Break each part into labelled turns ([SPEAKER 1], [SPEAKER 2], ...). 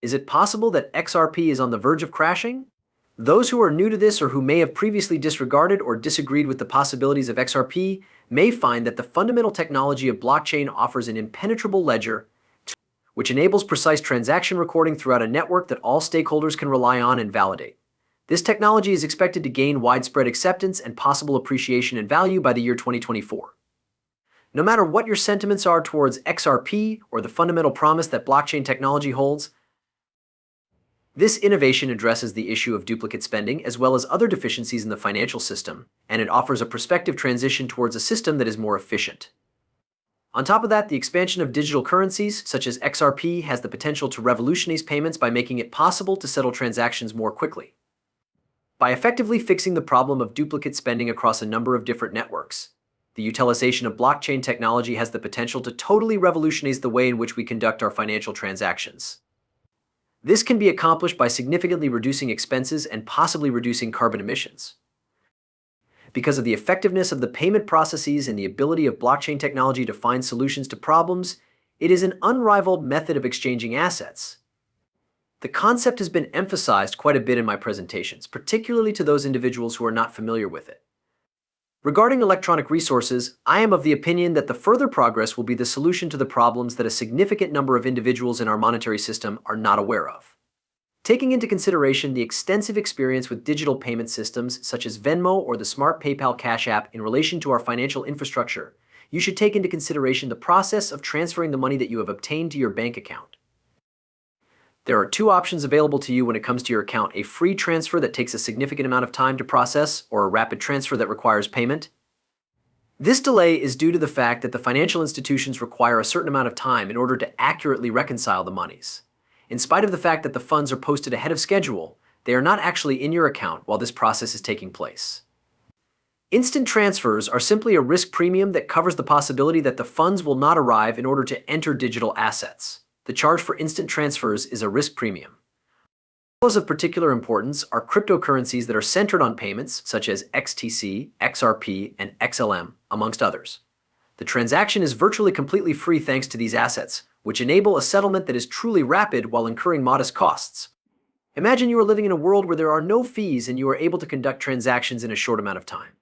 [SPEAKER 1] Is it possible that XRP is on the verge of crashing? Those who are new to this or who may have previously disregarded or disagreed with the possibilities of XRP may find that the fundamental technology of blockchain offers an impenetrable ledger which enables precise transaction recording throughout a network that all stakeholders can rely on and validate. This technology is expected to gain widespread acceptance and possible appreciation in value by the year 2024. No matter what your sentiments are towards XRP or the fundamental promise that blockchain technology holds, this innovation addresses the issue of duplicate spending as well as other deficiencies in the financial system, and it offers a prospective transition towards a system that is more efficient. On top of that, the expansion of digital currencies, such as XRP, has the potential to revolutionize payments by making it possible to settle transactions more quickly. By effectively fixing the problem of duplicate spending across a number of different networks, the utilization of blockchain technology has the potential to totally revolutionize the way in which we conduct our financial transactions. This can be accomplished by significantly reducing expenses and possibly reducing carbon emissions. Because of the effectiveness of the payment processes and the ability of blockchain technology to find solutions to problems, it is an unrivaled method of exchanging assets. The concept has been emphasized quite a bit in my presentations, particularly to those individuals who are not familiar with it. Regarding electronic resources, I am of the opinion that the further progress will be the solution to the problems that a significant number of individuals in our monetary system are not aware of. Taking into consideration the extensive experience with digital payment systems such as Venmo or the Smart PayPal Cash App in relation to our financial infrastructure, you should take into consideration the process of transferring the money that you have obtained to your bank account. There are two options available to you when it comes to your account: a free transfer that takes a significant amount of time to process, or a rapid transfer that requires payment. This delay is due to the fact that the financial institutions require a certain amount of time in order to accurately reconcile the monies. In spite of the fact that the funds are posted ahead of schedule, they are not actually in your account while this process is taking place. Instant transfers are simply a risk premium that covers the possibility that the funds will not arrive in order to enter digital assets. The charge for instant transfers is a risk premium. Of particular importance are cryptocurrencies that are centered on payments, such as XTC, XRP, and XLM, amongst others. The transaction is virtually completely free thanks to these assets, which enable a settlement that is truly rapid while incurring modest costs. Imagine you are living in a world where there are no fees and you are able to conduct transactions in a short amount of time.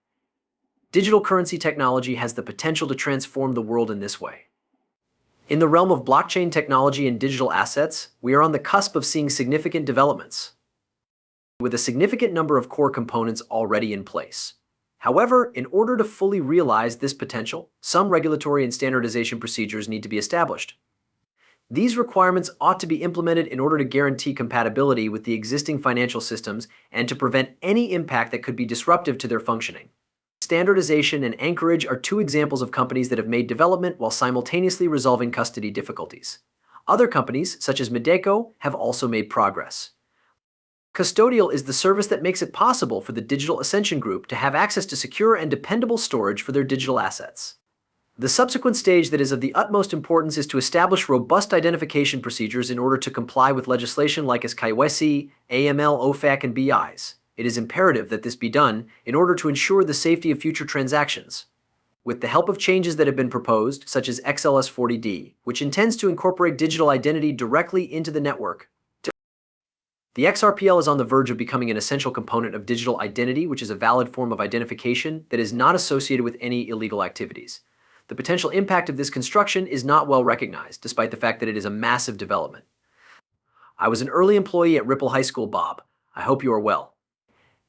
[SPEAKER 1] Digital currency technology has the potential to transform the world in this way. In the realm of blockchain technology and digital assets, we are on the cusp of seeing significant developments, with a significant number of core components already in place. However, in order to fully realize this potential, some regulatory and standardization procedures need to be established. These requirements ought to be implemented in order to guarantee compatibility with the existing financial systems and to prevent any impact that could be disruptive to their functioning. Standardization and Anchorage are two examples of companies that have made development while simultaneously resolving custody difficulties. Other companies, such as Medeco, have also made progress. Custodial is the service that makes it possible for the Digital Ascension Group to have access to secure and dependable storage for their digital assets. The subsequent stage that is of the utmost importance is to establish robust identification procedures in order to comply with legislation like KYC, AML, OFAC, and BIs. It is imperative that this be done in order to ensure the safety of future transactions. With the help of changes that have been proposed, such as XLS40D, which intends to incorporate digital identity directly into the network, the XRPL is on the verge of becoming an essential component of digital identity, which is a valid form of identification that is not associated with any illegal activities. The potential impact of this construction is not well recognized, despite the fact that it is a massive development. I was an early employee at Ripple High School, Bob. I hope you are well.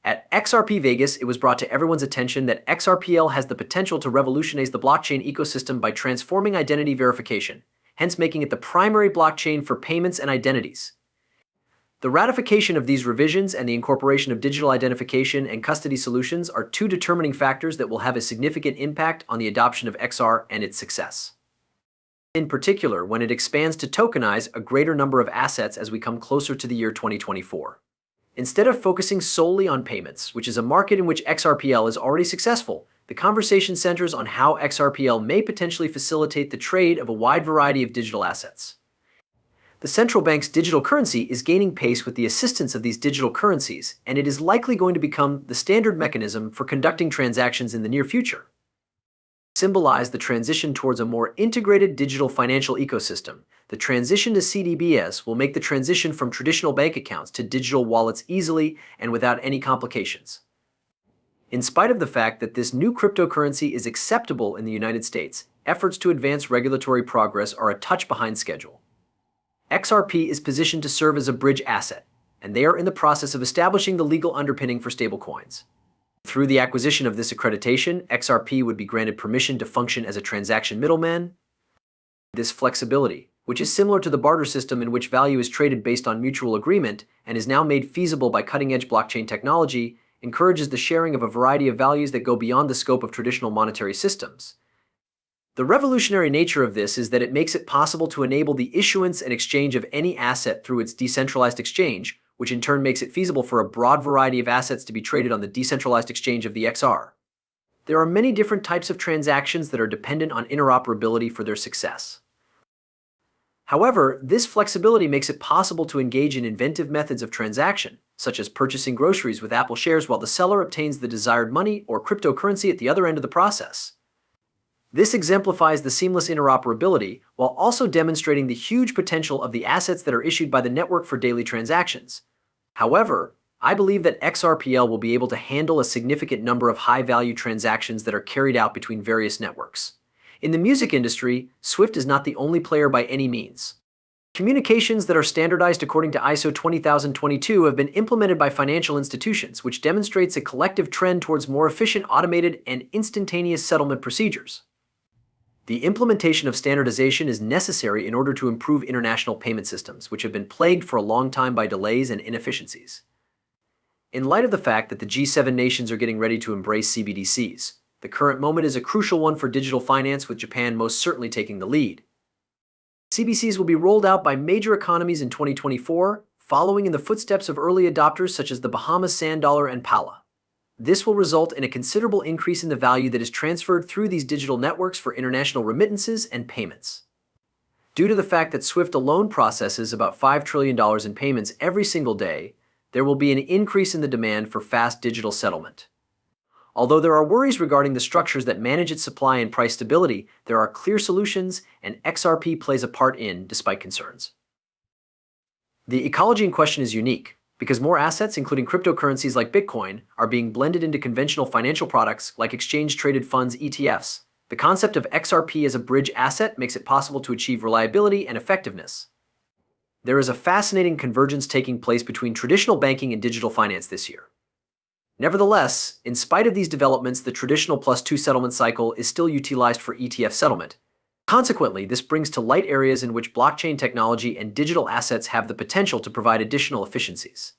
[SPEAKER 1] At XRP Vegas, it was brought to everyone's attention that XRPL has the potential to revolutionize the blockchain ecosystem by transforming identity verification, hence making it the primary blockchain for payments and identities. The ratification of these revisions and the incorporation of digital identification and custody solutions are two determining factors that will have a significant impact on the adoption of XR and its success. In particular, when it expands to tokenize a greater number of assets as we come closer to the year 2024. Instead of focusing solely on payments, which is a market in which XRPL is already successful, the conversation centers on how XRPL may potentially facilitate the trade of a wide variety of digital assets. The central bank's digital currency is gaining pace with the assistance of these digital currencies, and it is likely going to become the standard mechanism for conducting transactions in the near future. Symbolize the transition towards a more integrated digital financial ecosystem The transition to CDBS will make the transition from traditional bank accounts to digital wallets easily and without any complications. In spite of the fact that this new cryptocurrency is acceptable in the United States, efforts to advance regulatory progress are a touch behind schedule. XRP is positioned to serve as a bridge asset, and they are in the process of establishing the legal underpinning for stablecoins. Through the acquisition of this accreditation, XRP would be granted permission to function as a transaction middleman. This flexibility, which is similar to the barter system in which value is traded based on mutual agreement and is now made feasible by cutting-edge blockchain technology, encourages the sharing of a variety of values that go beyond the scope of traditional monetary systems. The revolutionary nature of this is that it makes it possible to enable the issuance and exchange of any asset through its decentralized exchange, which in turn makes it feasible for a broad variety of assets to be traded on the decentralized exchange of the XR. There are many different types of transactions that are dependent on interoperability for their success. However, this flexibility makes it possible to engage in inventive methods of transaction, such as purchasing groceries with Apple shares while the seller obtains the desired money or cryptocurrency at the other end of the process. This exemplifies the seamless interoperability while also demonstrating the huge potential of the assets that are issued by the network for daily transactions. However, I believe that XRPL will be able to handle a significant number of high-value transactions that are carried out between various networks. In the music industry, Swift is not the only player by any means. Communications that are standardized according to ISO 20022 have been implemented by financial institutions, which demonstrates a collective trend towards more efficient, automated, and instantaneous settlement procedures. The implementation of standardization is necessary in order to improve international payment systems, which have been plagued for a long time by delays and inefficiencies. In light of the fact that the G7 nations are getting ready to embrace CBDCs, the current moment is a crucial one for digital finance, with Japan most certainly taking the lead. CBDCs will be rolled out by major economies in 2024, following in the footsteps of early adopters such as the Bahamas Sand Dollar and Pala. This will result in a considerable increase in the value that is transferred through these digital networks for international remittances and payments. Due to the fact that SWIFT alone processes about $5 trillion in payments every single day, there will be an increase in the demand for fast digital settlement. Although there are worries regarding the structures that manage its supply and price stability, there are clear solutions, and XRP plays a part in, despite concerns. The ecology in question is unique, because more assets, including cryptocurrencies like Bitcoin, are being blended into conventional financial products like exchange-traded funds ETFs. The concept of XRP as a bridge asset makes it possible to achieve reliability and effectiveness. There is a fascinating convergence taking place between traditional banking and digital finance this year. Nevertheless, in spite of these developments, the traditional +2 settlement cycle is still utilized for ETF settlement. Consequently, this brings to light areas in which blockchain technology and digital assets have the potential to provide additional efficiencies.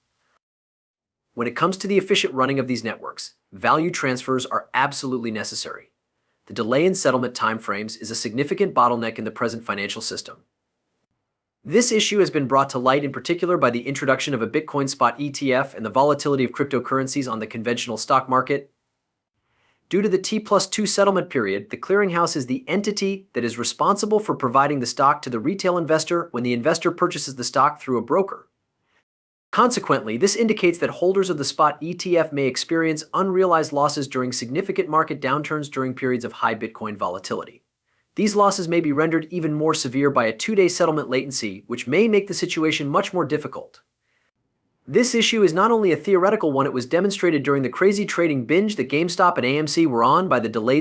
[SPEAKER 1] When it comes to the efficient running of these networks, value transfers are absolutely necessary. The delay in settlement timeframes is a significant bottleneck in the present financial system. This issue has been brought to light in particular by the introduction of a Bitcoin spot ETF and the volatility of cryptocurrencies on the conventional stock market. Due to the T+2 settlement period, the clearinghouse is the entity that is responsible for providing the stock to the retail investor when the investor purchases the stock through a broker. Consequently, this indicates that holders of the spot ETF may experience unrealized losses during significant market downturns during periods of high Bitcoin volatility. These losses may be rendered even more severe by a 2-day settlement latency, which may make the situation much more difficult. This issue is not only a theoretical one, it was demonstrated during the crazy trading binge that GameStop and AMC were on by the delayed